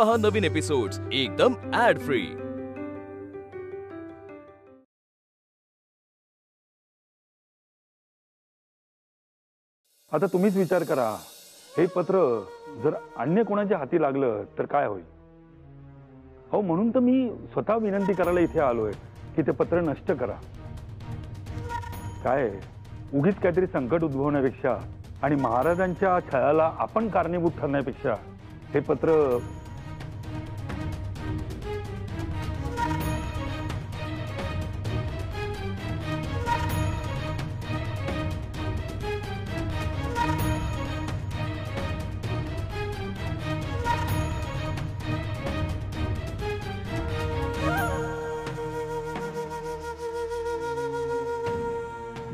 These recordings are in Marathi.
पहा नवीन एपिसोड्स एकदम ऍड फ्री। आता तुम्हीच विचार करा, हे पत्र जर अन्य कोणाच्या हाती लागलं तर काय होईल? हो, म्हणून तर मी स्वतः विनंती करायला इथे आलोय की ते पत्र नष्ट करा। काय उगीच काहीतरी संकट उद्भवण्यापेक्षा आणि महाराजांच्या छळाला आपण कारणीभूत ठरण्यापेक्षा हे पत्र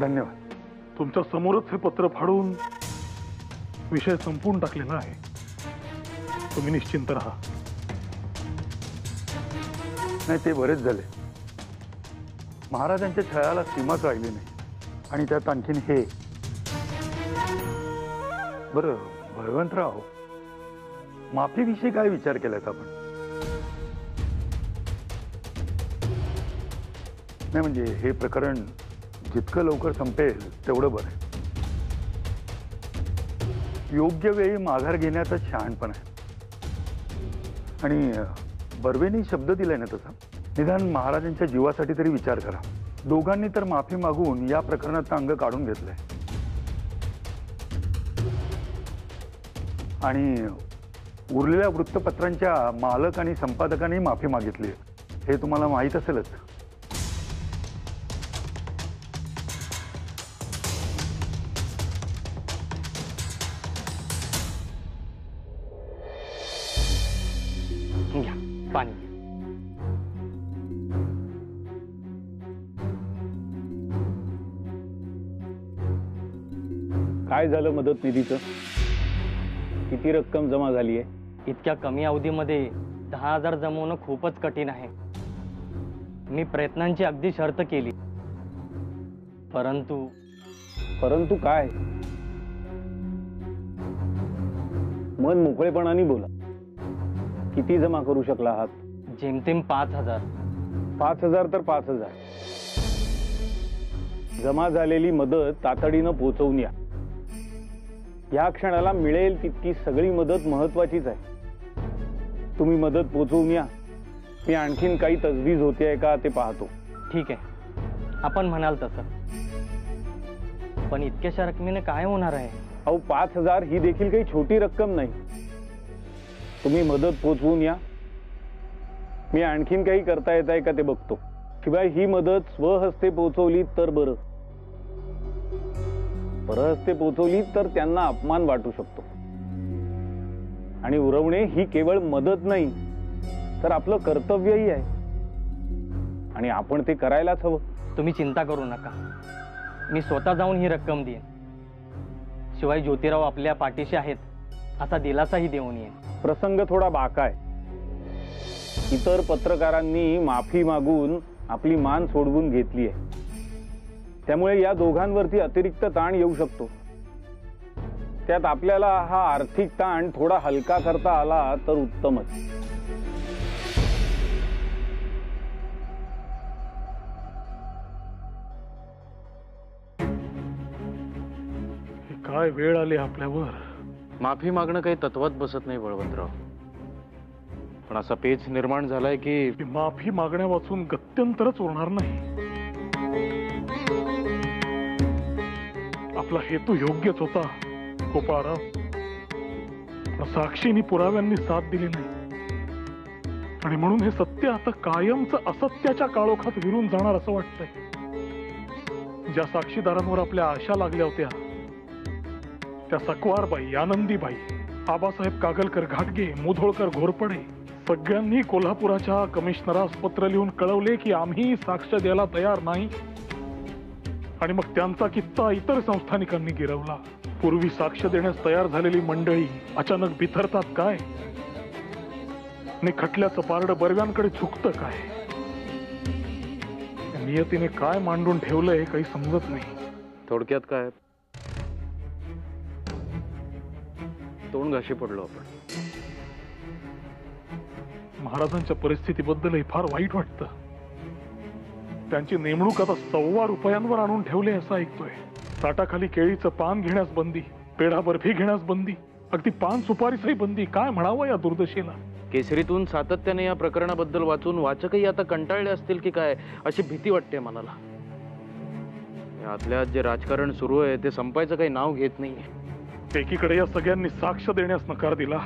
धन्यवाद। तुमच्या समोरच हे पत्र फाडून विषय संपून टाकलेला आहे। तुम्ही निश्चिंत राहा। नाही, ते बरेच झाले। महाराजांच्या छळाला सीमाच राहिली नाही आणि त्यात आणखीन हे। बरं भगवंतराव, माफीविषयी काय विचार केलात आपण? नाही म्हणजे हे प्रकरण जितकं लवकर संपेल तेवढं बरं। योग्य वेळी माघार घेण्याचा शहाणपण आहे आणि बर्वेने शब्द दिलाय ना तसा, निदान महाराजांच्या जीवासाठी तरी विचार करा। दोघांनी तर माफी मागून या प्रकरणात अंग काढून घेतलंय आणि उरलेल्या वृत्तपत्रांच्या मालक आणि संपादकांनी माफी मागितली, हे तुम्हाला माहीत असेलच। पाणी काय झालं मदत निधीचं? किती रक्कम जमा झाली आहे? इतक्या कमी अवधीमध्ये 10,000 जमवणं खूपच कठीण आहे। मी प्रयत्नांची अगदी शर्त केली, परंतु काय? मन मोकळेपणाने बोला। किती जमा करू शकला आहात? जेमतेम 5,000। 5,000 तर 5,000। जमा झालेली मदत तातडीनं पोहोचवून या। या क्षणाला मिळेल तितकी सगळी मदत महत्वाचीच आहे। तुम्ही मदत पोहोचवून या। मी आणखीन काही तजवीज होते का ते पाहतो। ठीक आहे, आपण म्हणाल तसं। पण इतक्याशा रकमेने काय होणार आहे? अहो, 5,000 ही देखील काही छोटी रक्कम नाही। तुम्ही मदत पोहोचवून या। मी आणखीन काही करता येत आहे का ते बघतो। शिवाय ही मदत स्वहस्ते पोहोचवली तर बरं, परहस्ते पोहोचवली तर त्यांना अपमान वाटू शकतो आणि उरवणे ही केवळ मदत नाही तर आपलं कर्तव्यही आहे आणि आपण ते करायलाच हवं। तुम्ही चिंता करू नका, मी स्वतः जाऊन ही रक्कम देईन। शिवाय ज्योतिराव आपल्या पाठीशी आहेत असा दिलासाही देऊन येईन। प्रसंग थोडा बाका आहे। इतर पत्रकारांनी माफी मागून आपली मान सोडवून घेतली आहे, त्यामुळे या दोघांवरती अतिरिक्त ताण येऊ शकतो। त्यात आपल्याला हा आर्थिक ताण थोडा हलका करता आला तर उत्तमच। काय वेळ आली आपल्यावर। माफी मागणं काही तत्वात बसत नाही बळवंतराव, पण असा पेच निर्माण झालाय की माफी मागण्यापासून गत्यंतरच उरणार नाही। आपला हेतू योग्यच होता गोपाळराव, पण साक्षींनी पुराव्यांनी साथ दिली नाही आणि म्हणून हे सत्य आता कायमचं असत्याच्या काळोखात विरून जाणार असं वाटतंय। ज्या साक्षीदारांवर आपल्या आशा लागल्या होत्या, त्या सकवारबाई, आनंदीबाई, आबासाहेब कागलकर घाटगे, मुधोळकर घोरपडे सगळ्यांनी कोल्हापुराच्या कमिशनरास पत्र लिहून कळवले की आम्ही साक्ष द्यायला तयार नाही आणि मग त्यांचा किस्सा इतर संस्थानिकांनी गिरवला। पूर्वी साक्ष देण्यास तयार झालेली मंडळी अचानक बिथरतात काय आणि खटल्याचं पारडं बर्व्यांकडे झुकतं काय? नियतीने काय मांडून ठेवलंय काही समजत नाही। थोडक्यात काय, तोंड घाशी पडलो आपण। महाराजांच्या परिस्थितीबद्दलही फार वाईट वाटतं. त्यांची नेमणूक आता 1.25 रुपयांवर आणून ठेवले असं ऐकतोय. ताटाखाली केळीचं पान घेण्यास बंदी, पेढा बर्फी घेण्यास बंदी, अगदी पान सुपारीसही बंदी. काय म्हणावं या दुर्दशेला. केसरीतून सातत्याने या प्रकरणाबद्दल वाचून वाचकही आता कंटाळले असतील की काय अशी भीती वाटते मनाला. यातल्या जे राजकारण सुरू आहे ते संपायचं काही नाव घेत नाहीये. एकीकडे या सगळ्यांनी साक्ष देण्यास नकार दिला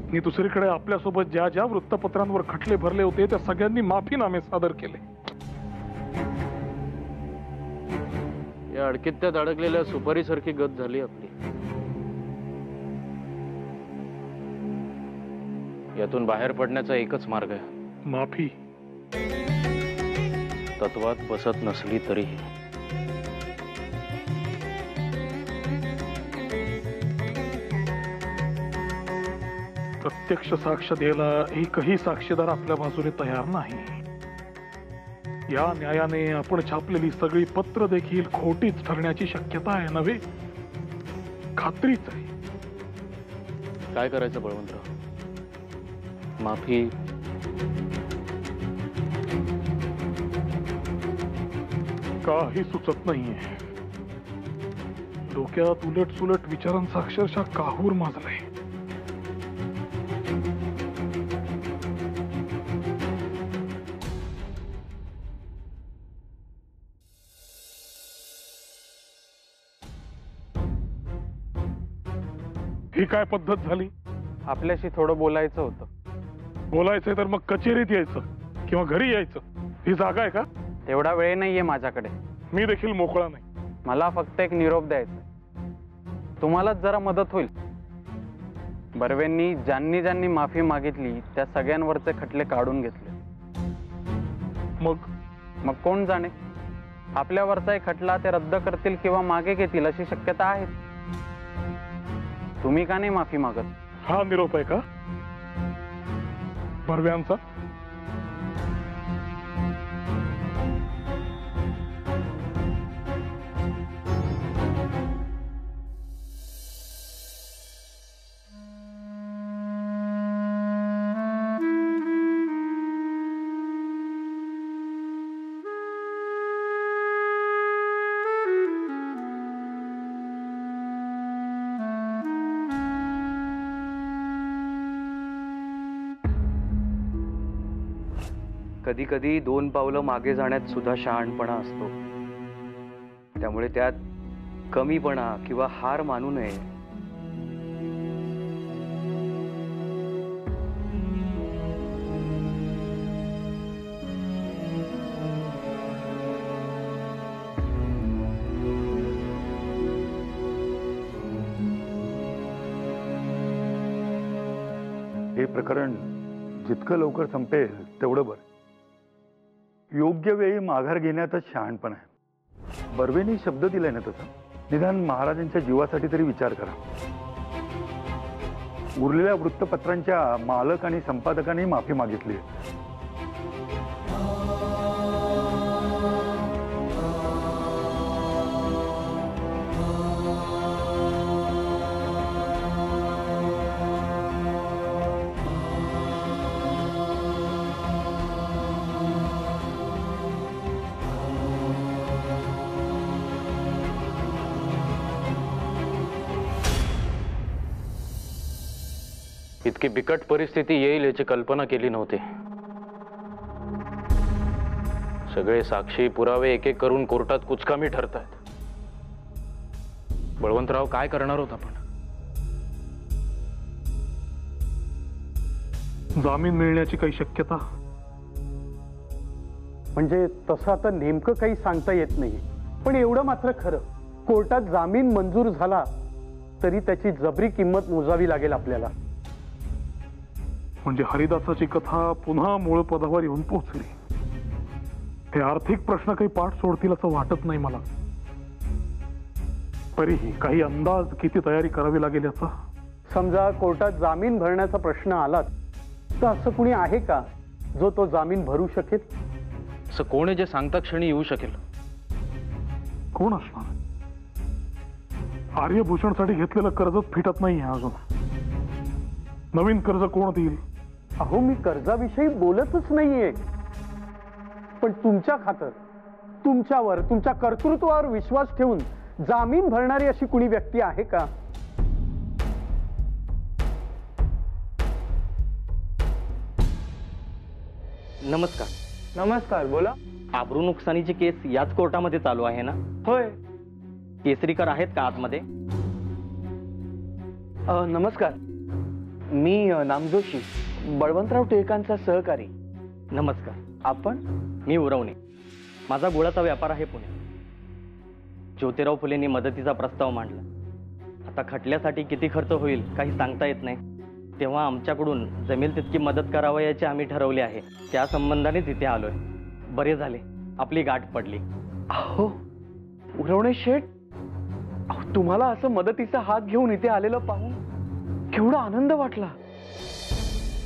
आणि दुसरीकडे आपल्यासोबत ज्या ज्या वृत्तपत्रांवर खटले भरले होते त्या सगळ्यांनी माफीनामे सादर केले. या अडकित्यात अडकलेल्या सुपारीसारखी गत झाली आपली. यातून बाहेर पडण्याचा एकच मार्ग आहे, माफी. तत्वात बसत नसली तरीही. प्रत्यक्ष साक्ष द्यायला एकही साक्षीदार आपल्या बाजूने तयार नाही. या न्यायाने आपण छापलेली सगळी पत्र देखील खोटीच ठरण्याची शक्यता आहे नव्हे, खात्रीच आहे. काय करायचं बळवंतराव? माफी काही सुचत नाहीये. डोक्यात उलट सुलट विचारांचा अक्षरशः काहूर माजलाय. ही काय पद्धत झाली? आपल्याशी थोडं बोलायचं होतं. बोलायचंय तर मग कचेरीत यायचं किंवा घरी यायचं. ही जागा आहे का? तेवढा वेळ नाहीये माझ्याकडे. मी देखील मोकळा नाही. मला फक्त एक निरोप द्यायचा. तुम्हालाच जरा मदत होईल. बर्वेंनी ज्यांनी ज्यांनी माफी मागितली त्या सगळ्यांवरचे खटले काढून घेतले. मग कोण जाणे, आपल्यावरचा एक खटला ते रद्द करतील किंवा मागे घेतील अशी शक्यता आहे. तुम्ही का नाही माफी मागत? हा निरोप आहे का बर्व्यांचा? कधी कधी 2 पावलं मागे जाण्यात सुद्धा शहाणपणा असतो. त्यामुळे त्यात कमीपणा किंवा हार मानू नये. हे प्रकरण जितकं लवकर संपेल तेवढं बरं. योग्य वेळी माघार घेण्यातच शहाणपण आहे. बर्वेंनी शब्द दिलाय ना तसा. निदान महाराजांच्या जीवासाठी तरी विचार करा. उरलेल्या वृत्तपत्रांच्या मालक आणि संपादकांनी माफी मागितली. इतकी बिकट परिस्थिती येईल याची कल्पना केली नव्हती. सगळे साक्षी पुरावे एक एक करून कोर्टात कुचकामी ठरतायत. बळवंतराव, काय करणार होत आपण? जामीन मिळण्याची काही शक्यता? म्हणजे तसं आता नेमकं काही सांगता येत नाही. पण एवढं मात्र खरं, कोर्टात जामीन मंजूर झाला तरी त्याची जबरी किंमत मोजावी लागेल आपल्याला. म्हणजे हरिदासाची कथा पुन्हा मूळ पदावर येऊन पोहोचली. हे आर्थिक प्रश्न काही पाठ सोडतील असं वाटत नाही मला. तरीही काही अंदाज किती तयारी करावी लागेल याचा? समजा कोर्टात जामीन भरण्याचा प्रश्न आलाच तर असं कुणी आहे का जो तो जामीन भरू शकेल? असं कोण आहे जे सांगता क्षणी येऊ शकेल? कोण असणार? आर्यभूषणसाठी घेतलेलं कर्जच फिटत नाही अजून. नवीन कर्ज कोण देईल? अहो, मी कर्जाविषयी बोलतच नाहीये, पण तुमच्या खातर, तुमच्यावर, तुमच्या कर्तृत्वावर विश्वास ठेवून जामीन भरणारी अशी कुणी व्यक्ती आहे का? नमस्कार. नमस्कार, बोला. आबरू नुकसानीची केस याच कोर्टामध्ये चालू आहे ना? होय. केसरीकर आहेत का आतमध्ये? नमस्कार, मी नामजोशी, बळवंतराव टिळकांचा सहकारी. नमस्कार. आपण? मी उरवणे. माझा गुळाचा व्यापार आहे पुण्यात. ज्योतिराव फुलेंनी मदतीचा प्रस्ताव मांडला. आता खटल्यासाठी किती खर्च होईल काही सांगता येत नाही. तेव्हा आमच्याकडून जमेल तितकी मदत करावयाची आम्ही ठरवले आहे. त्या संबंधानेच इथे आलोय. बरे झाले आपली गाठ पडली. अहो उरवणे शेठ, तुम्हाला असं मदतीचा हात घेऊन इथे आलेलं पाहून केवढा आनंद वाटला.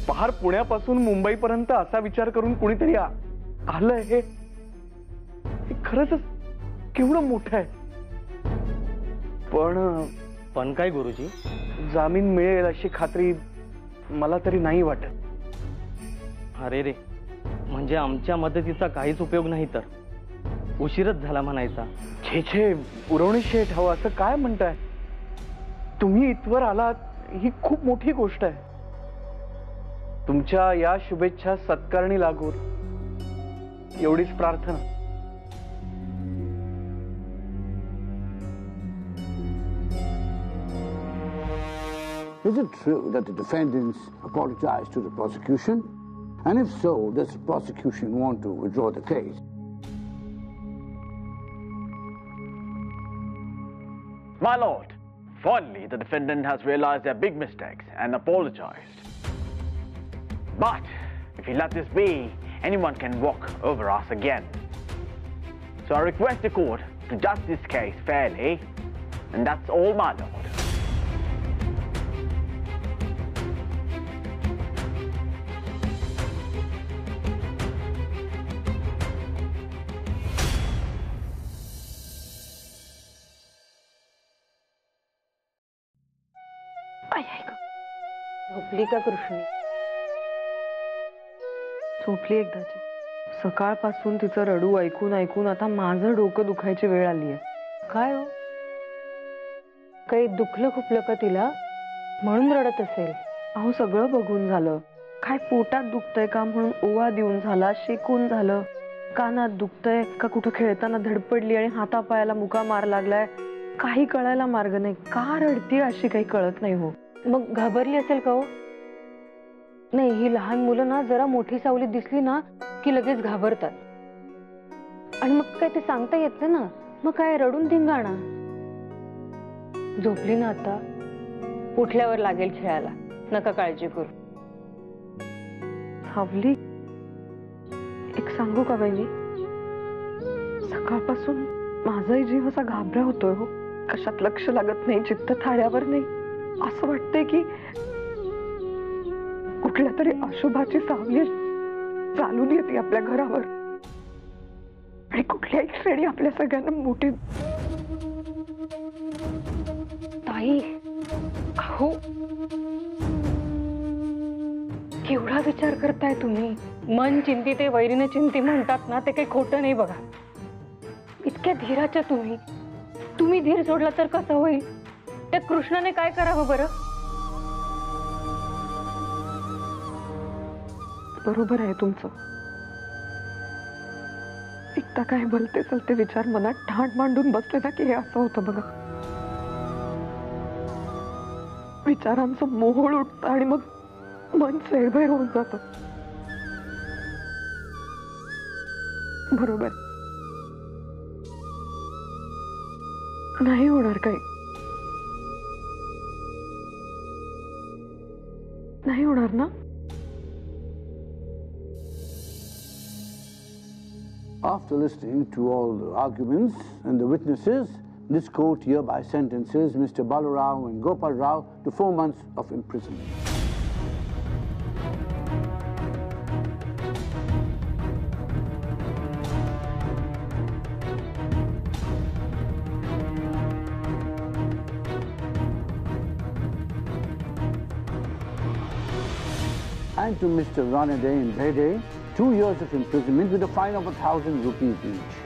पार पुण्यापासून मुंबईपर्यंत असा विचार करून कुणीतरी आलंय हे खरंच केवढं मोठं आहे. पण काय गुरुजी? जामीन मिळेल अशी खात्री मला तरी नाही वाटत. अरे रे, म्हणजे आमच्या मदतीचा काहीच उपयोग नाही तर उशीरच झाला म्हणायचा. छे छे उरवणे शेठ, हवं असं काय म्हणताय? तुम्ही इथवर आलात ही खूप मोठी गोष्ट आहे. तुमच्या या शुभेच्छा सत्कारणी लागून एवढीच प्रार्थना. Is it true that the defendants apologized to the prosecution? And if so, does the prosecution want to withdraw the case? My lord, finally the defendant has realized their big mistakes and apologized. But if we let this be, anyone can walk over us again. So I request the court to judge this case fairly, and that's all, my lord. झोपली का कृष्णी? झोपली एकदाची. सकाळपासून तिचं रडू ऐकून ऐकून आता माझं डोकं दुखायची वेळ आली आहे. काय हो, काही दुखलं खुपलं का तिला म्हणून रडत असेल? अहो सगळं बघून झालं. काय पोटात दुखतंय का म्हणून ओवा देऊन झाला, शेकून झालं. कानात दुखतंय का कुठं खेळताना धडपडली आणि हातापायाला मुका मार लागलाय, काही कळायला मार्ग नाही. का रडती अशी काही कळत नाही. हो मग घाबरली असेल का? हो नाही, ही लहान मुलं ना जरा मोठी सावली दिसली ना की लगेच घाबरतात. आणि मग काय ते सांगता येत नाही ना, मग काय रडून धिंगाणा. झोपली ना आता, उठल्यावर लागेल खेळायला, नका काळजी करू. सावली, एक सांगू का बहिणी, सकाळपासून माझाही जीव असा घाबरा होतोय. हो कशात लक्ष लागत नाही, चित्त थाळ्यावर नाही. असं वाटतंय की कुठल्या तरी अशुभाची सावली चालून येते आपल्या घरावर आणि कुठल्याही श्रेणी आपल्या सगळ्यांना मोठी. ताई, अहो केवढा विचार करताय तुम्ही? मन चिंती ते वैरीने चिंती म्हणतात ना, ते काही खोटं नाही बघा. इतक्या धीराच्या तुम्ही धीर सोडला तर कसं होईल? त्या कृष्णाने काय करावं बरं? बरोबर आहे तुमचं. एकदा काय भलते चलते विचार मनात ठाण मांडून बसले ना की हे असं होतं बघा. विचारांचं मोहोळ उठतं आणि मग मन सैरभैर होऊन जातं. बरोबर नाही होणार काही. नाही होणार ना? After listening to all the arguments and the witnesses, this court hereby sentences Mr. Balarao and Gopal Rao to 4 months of imprisonment. and to Mr. Ranade and Bhede 2 years of imprisonment with a fine of 1,000 rupees each.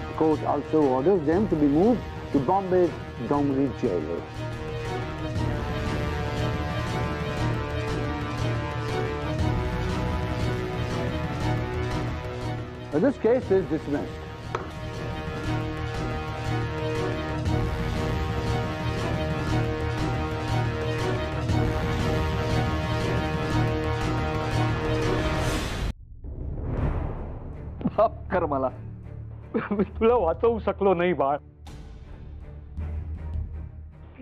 The court also orders them to be moved to Bombay's Dongri jail. This case is dismissed. माफ कर मला, मी तुला वाचवू शकलो नाही बाळ.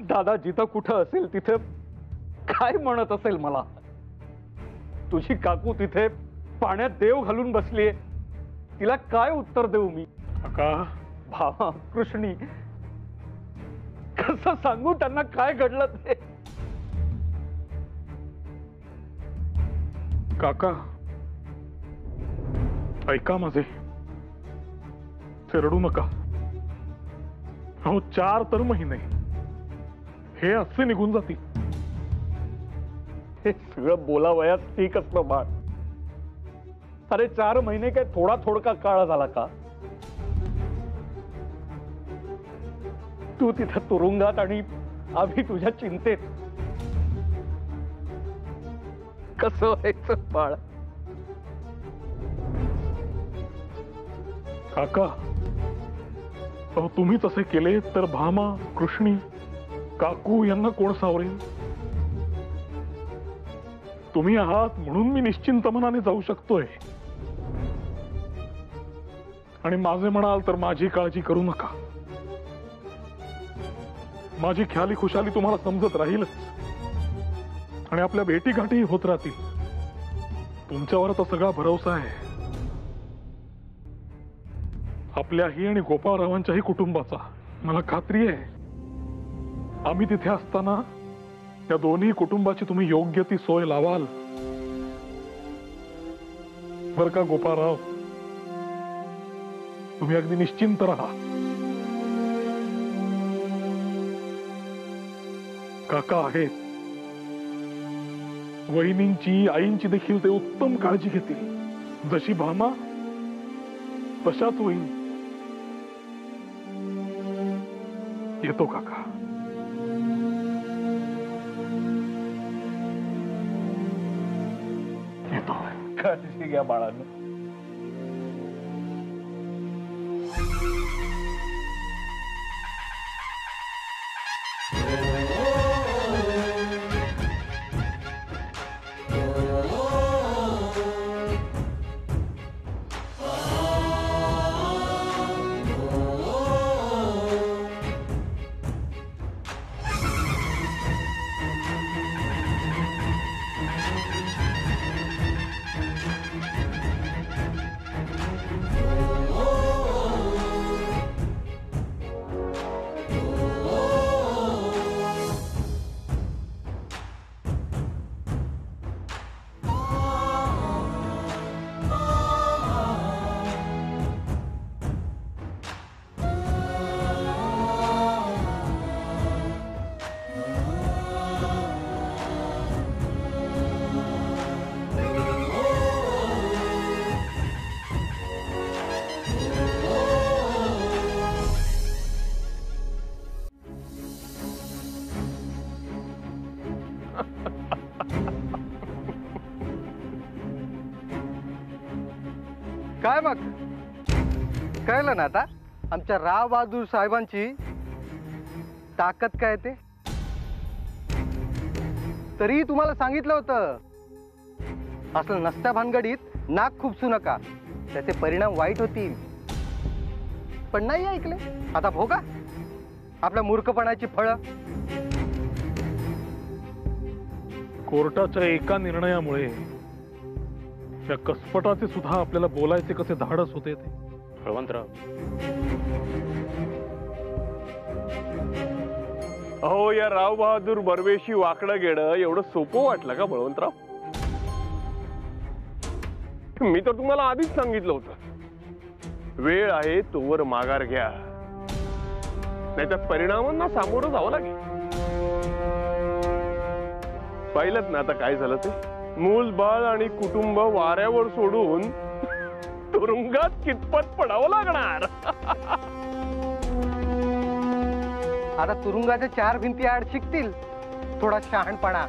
दादा जिथं कुठं असेल तिथे काय म्हणत असेल मला. तुझी काकू तिथे पाण्यात देव घालून बसलीये, तिला काय उत्तर देऊ मी. का भावा कृष्णी, कसं सांगू त्यांना काय घडलं ते. काका ऐका माझे, ते रडू नका. अहो 4 तर महिने हे असे निघून जातील. हे सगळं बोलावयास ठीक असतं बाळ. अरे 4 महिने काय थोडा थोडका काळ झाला का. तू तिथं तुरुंगात आणि आम्ही तुझ्या चिंतेत. कसं व्हायचं बाळ. काका अहो तुम्हीच असे केले तर भामा, कृष्णी, काकू यांना कोण सावरेल. तुम्ही आहात म्हणून मी निश्चिंत मनाने जाऊ शकतोय. आणि माझे म्हणाल तर माझी काळजी करू नका. माझी ख्याली खुशाली तुम्हाला समजत राहीलच आणि आपल्या भेटी गाठी होत राहतील. तुमच्यावर तर सगळा भरोसा आहे, आपल्याही आणि गोपाळरावांच्याही कुटुंबाचा. मला खात्री आहे आम्ही तिथे असताना त्या दोन्ही कुटुंबाची तुम्ही योग्य ती सोय लावाल. बर का गोपाळराव, तुम्ही अगदी निश्चिंत राहा. काका आहेत, वहिनींची आईंची देखील ते उत्तम काळजी घेतील. जशी भामा तशाच वहिनी. येतो काका. येतो. काळजी घ्या बाळांनो. काय मग कळलं ना आता आमच्या राव बहादूर साहेबांची ताकद काय ते. तरी तुम्हाला सांगितलं होतं असं नसत्या भानगडीत नाक खुपसू नका, त्याचे परिणाम वाईट होतील. पण नाही ऐकले. आता भोगा आपल्या मूर्खपणाची फळं. कोर्टाच्या एका निर्णयामुळे या कसपटाचे सुद्धा आपल्याला बोलायचे कसे धाडस होते ते. बळवंतराव, अहो या राव बहादूर बर्वेशी वाकडं गेडं एवढं सोपं वाटलं का बळवंतराव. मी तर तुम्हाला आधीच सांगितलं होतं, वेळ आहे तोवर माघार घ्या. त्याच्या परिणामांना सामोरं जावं लागेल. पाहिलं ना आता काय झालं ते. मूल बाळ आणि कुटुंब वाऱ्यावर सोडून तुरुंगात कितपत पडावं लागणार. आता तुरुंगाच्या 4 भिंती आड शिकतील थोडा शहाणपणा.